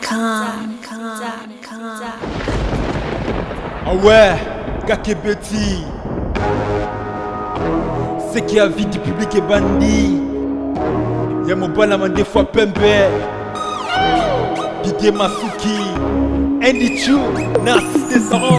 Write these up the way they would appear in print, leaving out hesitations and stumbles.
Ah ouais, Kakebeti. C'est qui a vie du public est bandit. Y'a mon bon des fois Pembe. Didier Masuki. Andy Chou, Narcisse Descendant.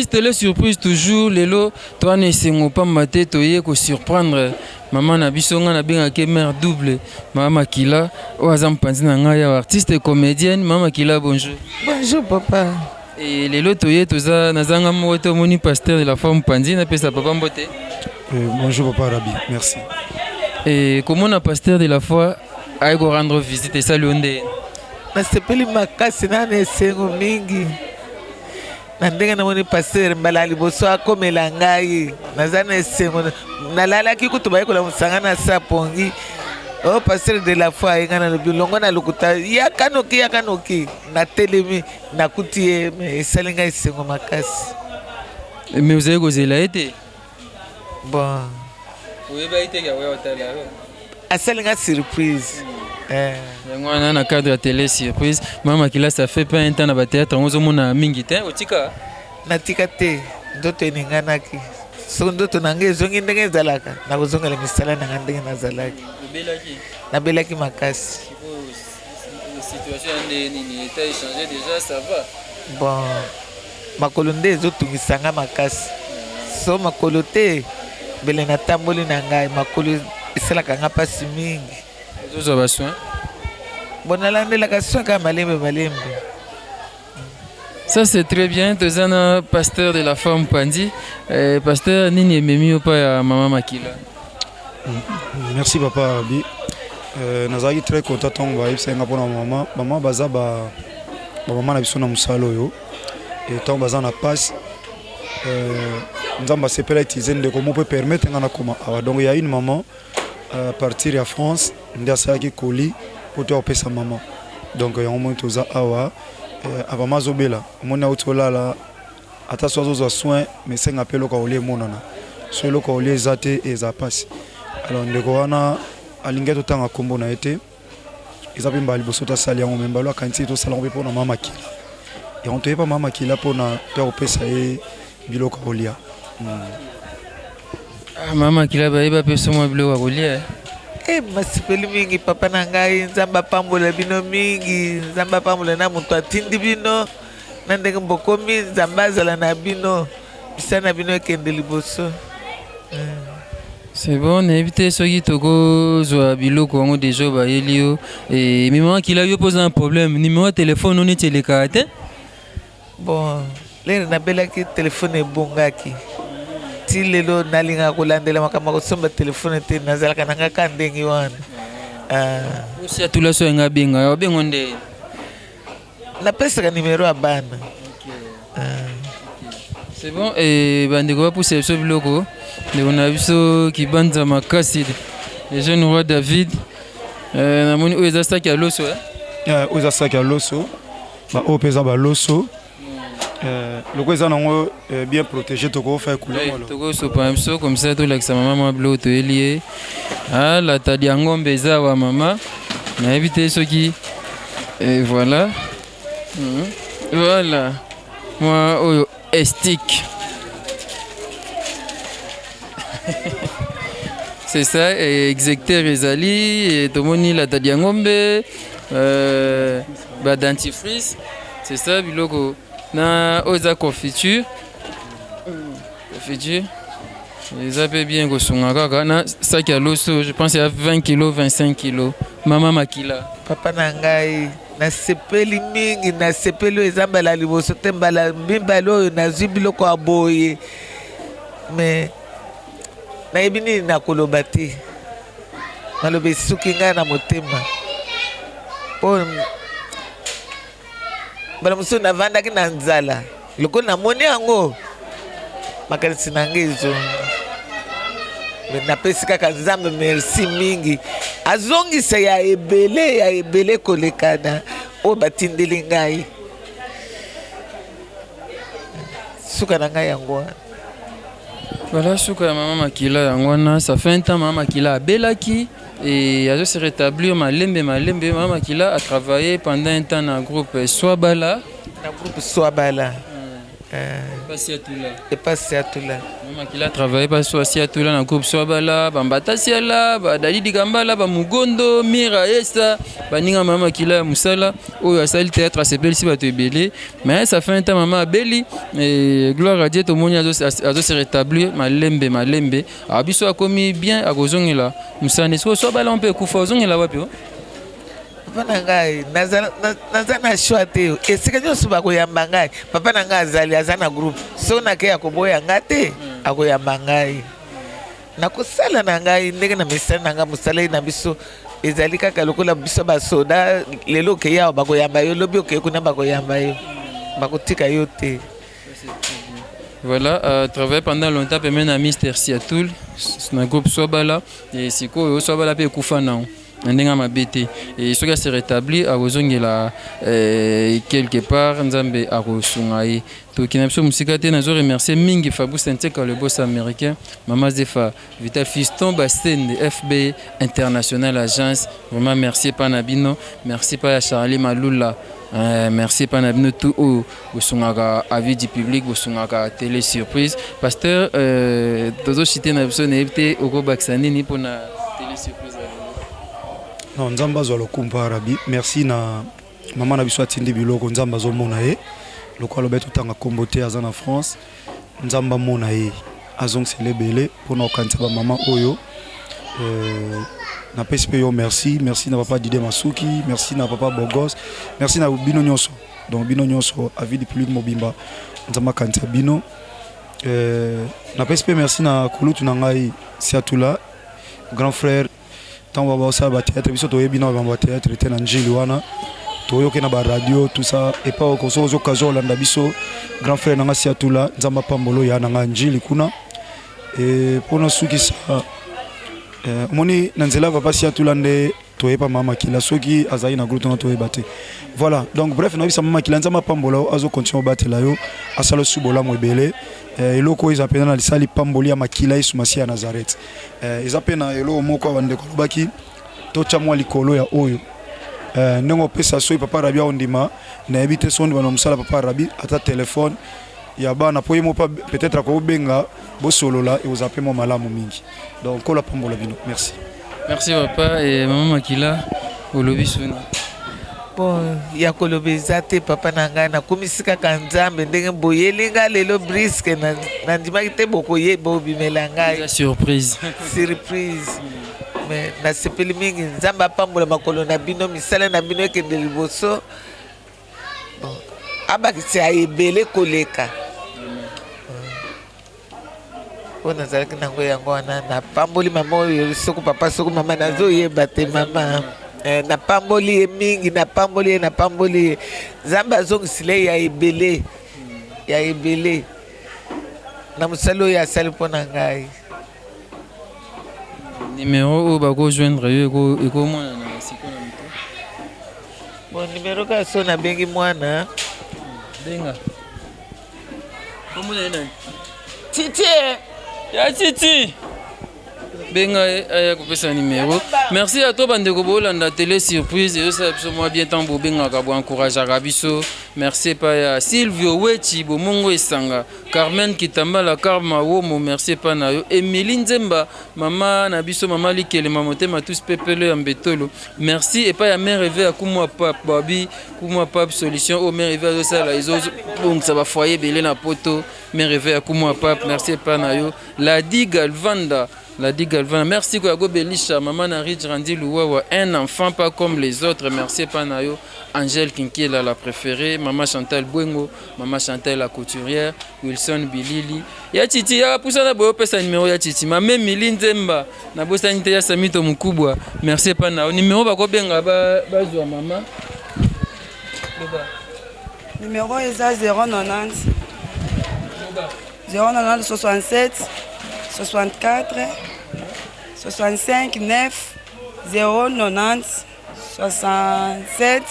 Télé surprise toujours lelo toi ne sengo pas maté toye ko surprendre maman na biso nga na benga ke mère double mama Kila o azam panzi na nga ya artiste et comédienne mama Kila bonjour. Bonjour papa. Et lelo toye toza nazanga moto moni pasteur de la femme panzi na pesa papa mbote. Bonjour papa Rabi, merci. Et comment na pasteur de la foi a go rendre visite et salut onde. Na sepeli makasi na ne sengo mingi. Nandenge na moni pasteur mbala liboso akomela ngai naza na esengo nalalaki kutu bayekola musanga na sapongi o pasteur de la foi ayenga na lobi longo na lokuta yakanoki na telemi nakuti ye me esali ngai esengo makasi. Mais vous avez kozela ete bon oyeba ete ya wewe otala asali ngai surprise. On a cadre à télé surprise. Maman Kila ça fait pas un temps na théâtre on zomona mingi te otika. Natika te ndoto eninganaki. So ndoto nange zongi ndenge ezalaka. Na kozongela misala na ndenge nazalaki. Belaki. Na belaki makasi. La situation ni état changé déjà ça va. Bon makolo nde ezotungisanga makasi. So makolo te bele na tamboli na ngai makolo esalaka nga pasi mingi. Vous avez besoin. Ça c'est très bien. Tozana pasteur de la femme Pandi. Pasteur nini memi ou pas maman Makila. Merci papa Rabi. Nazaki très content on va ipsenga pour maman. Maman baza ba maman na biso na musalo yo. Et tant baza na passe nzamba sepela utiliser ndeko mo peut permettre ngana koma. Donc il y a une maman à partir de France, ndia saki koli pour te opesa maman. Donc il y a un moment toza awa avant mazobela, mona otola la ata sozo soin mais c'est un appel au olé monana. Sur le olé zate et za passe. Alors ndeko wana alinga to tanga kombo na été. Ils appellent bali bosota sali en même balo kanti to salon pour na mama Kila. Et on te pas mama Kila pour na te opesa e biloko olia. Mama Kila ba peso mo bilo wakolia. Masipeli mingi papa na ngai nzamba pambola bino mingi nzamba pambola na mutu atindi bino na ndenge mbokomi nzamba azala na bino bisana bino ekende liboso. C'est bon, on a évité ce qui toko zo biloko ngo déjà ba elio et maman Kila yo pose un problème numéro téléphone on est télécarte. Bon, lere na belaki téléphone ebongaki. Si lelo nalinga kolandela makama kosomba telefone te nazalaka nanga kandengi wana. Aussi atula so nga benga obengo nde. Na pesa ka numéro ya bana. C'est bon et bandeko ba pousser so biloko. On a biso ki banza makasi. Les jeunes roi David na moni oza saki aloso oza saki aloso. Ba opeza ba loso. Le président est bien protégé, tu peux faire couler. Tu peux faire comme ça, tu as maman bleu, tu es lié. Ah, la tadiango beza wa maman. On a évité ce qui. Et voilà. Voilà. Moi, oh, estique. C'est ça, et exécuteur Ezali, et Tomoni la Tadiangombe, dentifrice, c'est ça, biloko. Na oza confiture. Confiture. Les appels bien go sungaka na sac à l'osso, je pense il y a 20 kg, 25 kg. Maman Makila. Papa nangai na sepeli mingi na sepeli ezambala liboso te mbala mimbalo na zibiloko aboye. Mais na ebini na kolobati. Malobe suki nga na motema. Po bala muso na vanda ki na nzala. Loko na moni yango. Makalisi nangezo. Napesi kaka nzambe merci mingi azongisa ya ebele kolekana oyo batindeli ngai suka na ngai yango wana. Voilà, suka ya Maman Makila yango wana, ça fait un temps Maman Makila abelaki et azo se rétablir malembe. Maman Makila a travaillé pendant un temps dans le groupe Swabala. Na groupe Swabala. Et pas Siatoula. Maman Makila a travaillé pas sur Siatoula dans le groupe Swabala, Bambata Siala, Dali Digambala, Mugondo, Mira Esa, Baninga Maman Makila Musala, où il y a ça le théâtre à Sebeli si bateau belé. Mais ça fait un temps Maman Abeli et gloire à Dieu tout le monde a se rétablir malembe. Abiso a commis bien à Gozong là. Musane Swabala on peut kufa Gozong là wapi. Papa nangai nazana shwate esika nyoso bakoyamba ngai papa nangai azali azana group so na ke akoboya ngate akoyamba ngai nakosala na ngai ndenge na misala nanga musala na biso ezali kaka lokola biso basoda lelo ke ya bakoyamba yo lobi oke kuna bakoyamba yo bakotika yo te. Voilà, travaillé pendant longtemps même na Mister Siatoul na groupe Swabala et siko Swabala pe kufa nao. Et ce qui s'est rétabli à Rozongela quelque part, Nzambe à Rosungaï. Donc, il y a une musique qui nous remercie Mingi Fabrice Nteka, le boss américain, Maman Zefa, Vital Fiston, Basten de FB International Agence. Vraiment, merci Panabino, merci pas Charlie Maloula. Merci Panabino tout au Bosungaka avis du public Bosungaka télé surprise pasteur tozo cité na biso n'était au Baksani ni pour na télé surprise. Non, nzamba zo lokumpa arabi. Merci na maman na biso atindi biloko nzamba zo mona ye. Lokwa lobeto tanga kombote aza na France. Nzamba mona ye. Azong selebele pona okanisa ba maman oyo. Na PSP yo merci na papa Didé Masuki, merci na papa Bogos, merci na Bino Nyonso. Donc Bino Nyonso avis du public mobimba. Nzamba kanisa Bino. Na PSP merci na Kulutu na ngai Siatoula, grand frère. Tant on va voir ça, théâtre, biso toye bino ba théâtre était na njili wana. Toyo ke na ba radio tout ça et pas au occasion landa biso grand frère nanga Siatoula, nzamba pambolo ya nanga njili kuna. Et pour nous suki ça moni nanzela va pas Siatoula nde toye pa Maman Makila soki azai na groupe toye baté. Voilà, donc bref na bisa Maman Makila nzamba pambolo azo continuer batela yo asalo subola mwebele. Eloko ils appellent na lisali pamboli ya Makila Yesu Masia Nazareth. Ils appellent na elo moko bande kolobaki to chamwa likolo ya oyo. Ndongo pesa so papa Rabia ondima na ebite sondi bana musala papa Rabi ata téléphone ya bana poye mo pas peut-être ko benga bo solola et vous appelez mo malamu mingi. Donc kola pambola bino. Merci. Merci papa et Maman Makila olobi suna. Ya kolobeza te papa nanga na komisika kanzambe ndenge boyelinga lelo briske na ndimaki te bokoye bobimela ngai surprise mais na sepeli mingi nzamba pambola makolo na bino misala na bino ekende liboso abakisi ayebele koleka po nazalaki nango yango wana na pamboli mama oyo soko papa soko mama nazoyeba te mama na pamboli mingi na pamboli zamba zongisile ya ebele na musalo ya sali pona ngai numéro o bako joindre yo eko mwana na siko na mito bon numéro ka so na bengi mwana benga komo na nani Titi ya Titi benga aya kopesa numéro. Merci à toi bandeko bolanda télé surprise et ça moi bien temps bobenga ka bo encourager biso. Merci pa ya Silvio Wechi Bomongo Esanga, Carmen Kitambala Karma Womo, merci pa na yo. Emily Nzemba, mama na biso mama likele mamotema tous pepele ambetolo. Merci et pa ya mère rêvé à kumwa pap babi, kumwa pap solution au mère rêvé à ça là ils ont bon ça va foyer belé na poto, mère rêvé à kumwa pap, merci pa na yo. La Digalvanda La Digalvana, merci Kouago Belisha, maman Naridj Randi Louawa, un enfant pas comme les autres, merci Panayo, Angèle Kinkiela la préférée, maman Chantal Bwengo, maman Chantal la couturière, Wilson Bilili. Ya Titi, ya poussa na boyo pesa numéro ya Titi, ma même Milin Zemba, na bossa nite ya Samito Mukubwa, merci Panayo. Numéro bako benga bazwa maman. Numéro est 090 090 67 64 65 9 090 67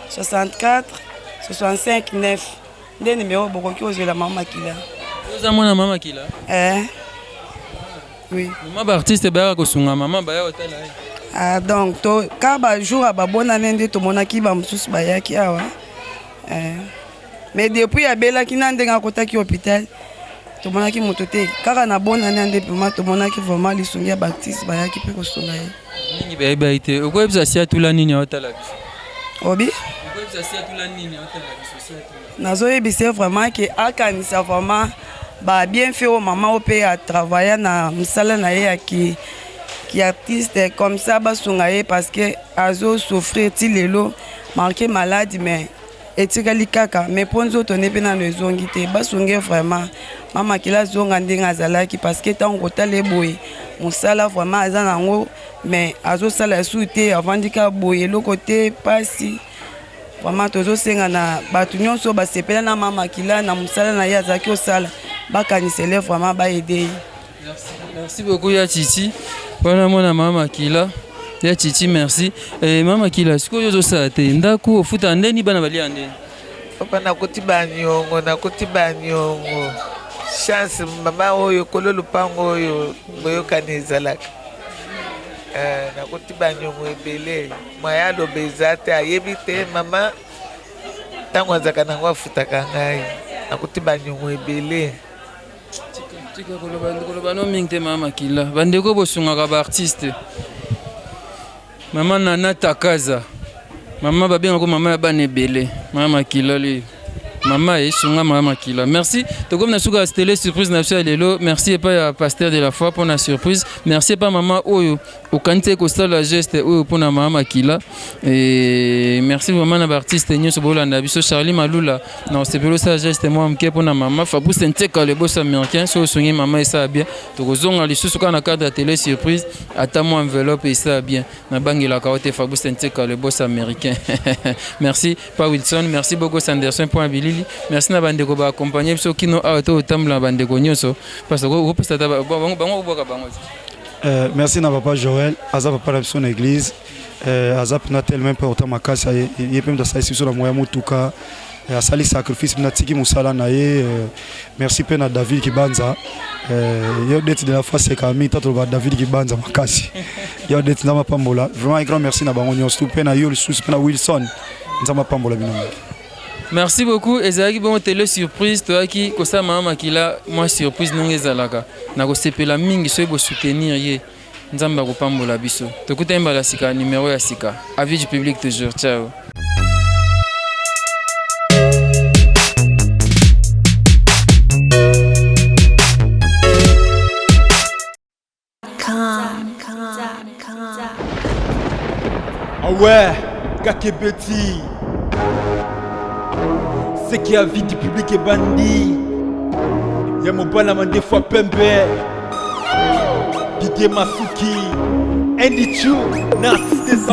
64 65 9. Des numéros beaucoup qui la maman qui là. Vous avez mon maman qui là. Oui. Maman artiste ba ko sunga maman ba ya hôtel là. Ah donc to ka ba jour ba bonne année de to mona ki ba msusu ba ya ki awa. Mais depuis ya bela ki na ndenga kota ki hôpital. To mona ki motote kaka na bonne année de pema to mona ki vraiment lisungia Baptiste ba ya ki pe ko sunga ye. Ningi ba ite o ko ebza sia tula nini hôtel là. Obi? O ko ebza sia tula nini hôtel là société. Nazo ebise vraiment que akanisa vraiment ba bien fait au maman au pays à travailler na msala na ye qui artiste comme ça ba sungaye parce que azo souffrir ti lelo marqué malade mais etikali kaka mais ponzo toné pe na nezongi te ba sunge vraiment mama kila zonga ndinga zalaki parce que tant ko tale boye msala vraiment azana ngo mais azo sala souté avant dika boye le côté passi vraiment tozo senga na batu nyonso ba sepela na mama kila na msala na ya zaki osala bakanisele vraiment ba aider. Merci beaucoup ya Titi. Voilà mon mama kila. Ya Titi merci. Et mama kila siko yozo sa te ndaku ofuta ndeni bana bali ande. Papa na kutiba nyongo. Chance mama oyo kololo pango oyo boyo kanezalaka. Na kutiba nyongo ebele. Mayalo bezate ayebite mama tango azaka nango afutaka ngai. Na kutiba nyongo ebele. Tika koloba no mingte mama kila. Bandeko bosungaka ba artiste. Mama Nana Takaza. Mama babenga ko mama ya banebele. Mama kila li. Mama et sunga mama kila. Merci. To comme na suka télé surprise na fia lelo. Merci et pas ya pasteur de la foi pour la surprise. Merci pas maman oyo. Au kanté ko la geste oyo pour na mama kila. Et merci vraiment na artiste nyoso bolanda biso Charlie Malula. Non, c'est pour ça geste moi mke pour na mama Fabrice Nteka le boss américain so sungi mama et ça bien. To ko zonga li susu kana carte de télé surprise. Ata mo enveloppe et ça bien. Na bangi la kaote Fabrice Nteka le boss américain. Merci pas Wilson, merci beaucoup Sanderson pour Billy. Merci na bandeko ba accompagner biso kino auto otambla bandeko nyonso parce que vous pouvez bango boka bango. Merci na papa Joël, aza papa na biso na église. Aza na tellement pas autant makasa ye pem da sa biso na moya mutuka. Asali sacrifice na tiki musala na ye. Merci pe na David Kibanza. Yo date de la fois c'est kami tato ba David Kibanza makasi. Yo date na mapambola. Vraiment un grand merci na bango nyonso pe na yo le sous pe na Wilson. Nzama pambola bino. Merci beaucoup. Ezaki bon télé surprise toi qui kosa mama kila moi surprise nonge zalaka. Na ko sepela mingi so bo soutenir ye. Nzamba ko pambola biso. Tokuta mbala sika numéro ya sika. Avis du public toujours. Ciao. Ah ouais, Kakebeti. C'est qui a vie du public est bandit. Y'a mon balama des fois pembe. Didier Masuki. Andy Chou. Narcisse des